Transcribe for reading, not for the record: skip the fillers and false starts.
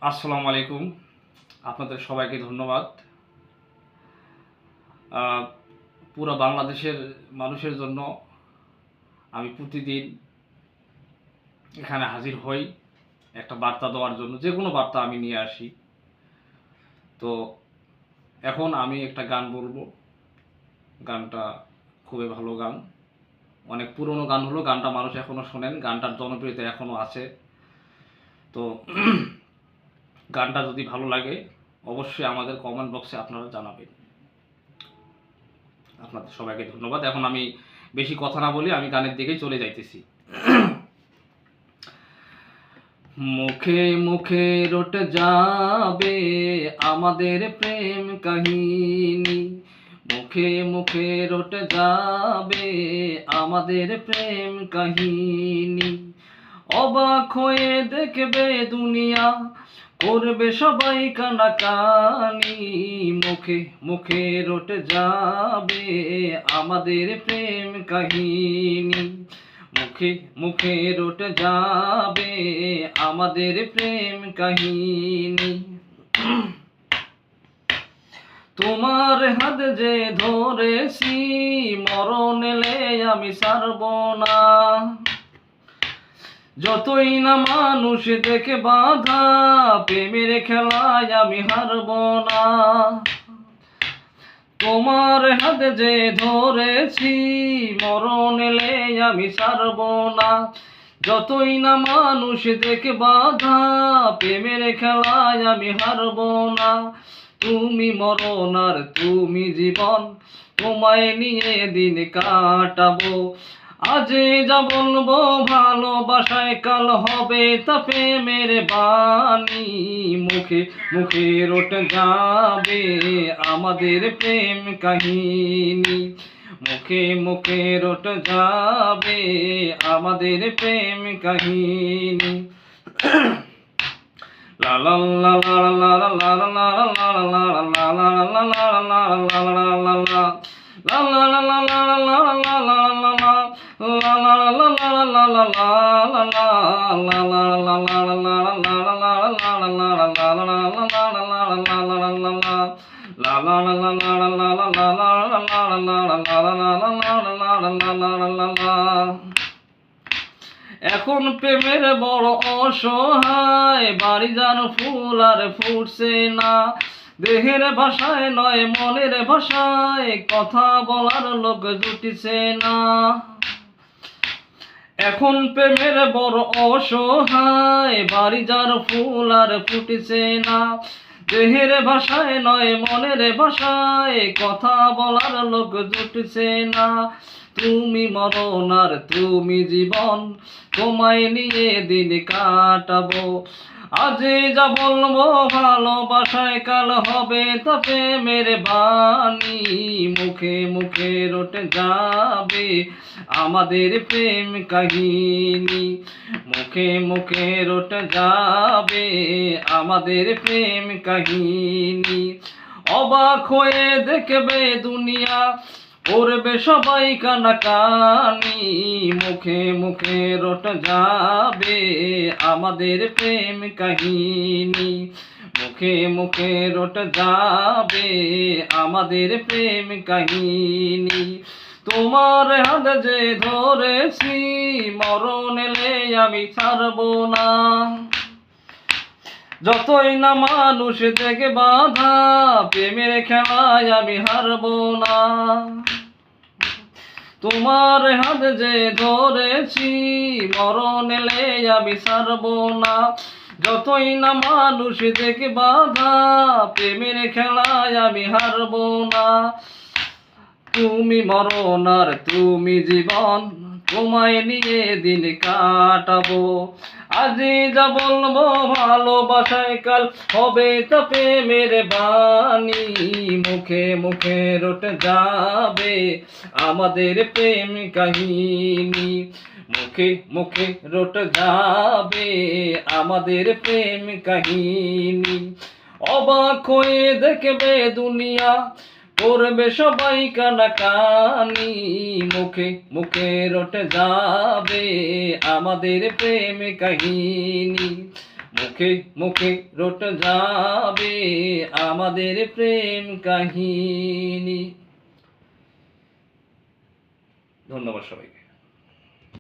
আসসালামু আলাইকুম। আপনাদের সবাইকে ধন্যবাদ। পুরো বাংলাদেশের মানুষের জন্য আমি প্রতিদিন এখানে হাজির হই একটা বার্তা দেওয়ার জন্য। যে কোনো বার্তা আমি নিয়ে আসি। তো এখন আমি একটা গান বলবো। গানটা খুবই ভালো গান। অনেক পুরনো গান হলো, গানটা মানুষ এখনও শোনেন, গানটার জনপ্রিয়তা এখনও আছে। তো গানটা যদি ভালো লাগে অবশ্যই আমাদের কমেন্ট বক্সে আপনারা জানাবেন। আপনাদের সবাইকে ধন্যবাদ। এখন আমি বেশি কথা না বলি, আমি গানের দিকেই চলে যাইতেছি। মুখে মুখে রটে যাবে আমাদের প্রেম কাহিনী, মুখে মুখে রটে যাবে আমাদের প্রেম কাহিনী। অবাক হয়ে দেখবে দুনিয়া, করবে সবাই কানাকানি। মুখে মুখে রটে যাবে আমাদের প্রেম কাহিনী, মুখে মুখে রটে যাবে আমাদের প্রেম কাহিনী। তোমার হাত যে ধরেছি, মরণ এলে আমি ছাড়ব না। যতই না মানুষ দেখে বাধা, প্রেমের খেলায় আমি হারব না। তোমার হাতে যে ধরেছি, মরণ এলে আমি ছাড়ব না। যতই না মানুষ দেখে বাধা, প্রেমের খেলায় আমি হারব না। তুমি মরণ আর তুমি জীবন, তোমায় নিয়ে দিন কাটাবো। আজে যা বলবো ভালোবাসায়, কাল হবে তা প্রেমের বাণী। মুখে মুখে রটে যাবে আমাদের প্রেম কাহিনী, মুখে মুখে রটে যাবে আমাদের প্রেম কাহিনী। লা লা লা লা লা লা লা লা লা লা লা লা লা লা লা লা লা লা। La la la la la la la la la la la la la la la la la. এখন প্রেমের বড় অসহায়, বাড়ি যান ফুল আর ফুটছে না। দেহের ভাষায় নয় মনের ভাষায়, কথা বলার লোক জুটিছে না। এখন প্রেমের বড় অসহায়, বাড়ি যার ফুল আর ফুটিছে না। দেহের ভাষায় নয় মনের ভাষায়, কথা বলার লোক জুটিছে না। তুমি মরণ আর তুমি জীবন, তোমায় নিয়ে দিন কাটাবো। আজে যা বলবো ভালোবাসায়, কাল হবে তা প্রেমের বাণী। মুখে মুখে রটে যাবে আমাদের প্রেম কাহিনী, মুখে মুখে রটে যাবে আমাদের প্রেম কাহিনী। অবাক হয়ে দেখবে দুনিয়া, করবে সবাই কানাকানি। মুখে মুখে রটে যাবে আমাদের প্রেম কাহিনী, মুখে মুখে রটে যাবে আমাদের প্রেম কাহিনী। তোমার হাত যে ধরেছি, মরণ এলে আমি ছাড়ব না। যতই না মানুষ দেখে বাধা, প্রেমের খেলায় আমি হারব না। তোমার হাত যে ধরেছি, মরণ এলে আমি ছাড়ব না। যতই না মানুষ দেখে বাধা, প্রেমের খেলায় আমি হারব না। তুমি মরণ আর তুমি জীবন, তোমায় নিয়ে দিন কাটাবো। আজি যা বলবো ভালোবাসায়, কাল হবে তা প্রেমের বাণী। মুখে মুখে রটে যাবে আমাদের প্রেম কাহিনী, মুখে মুখে রটে যাবে আমাদের প্রেম কাহিনী। অবাক হয়ে দেখবে দুনিয়া, করবে সবাই কানাকানি। মুখে মুখে রটে যাবে আমাদের প্রেম কাহিনী, মুখে মুখে রট যাবে আমাদের প্রেম কাহিনী। ধন্যবাদ সবাইকে।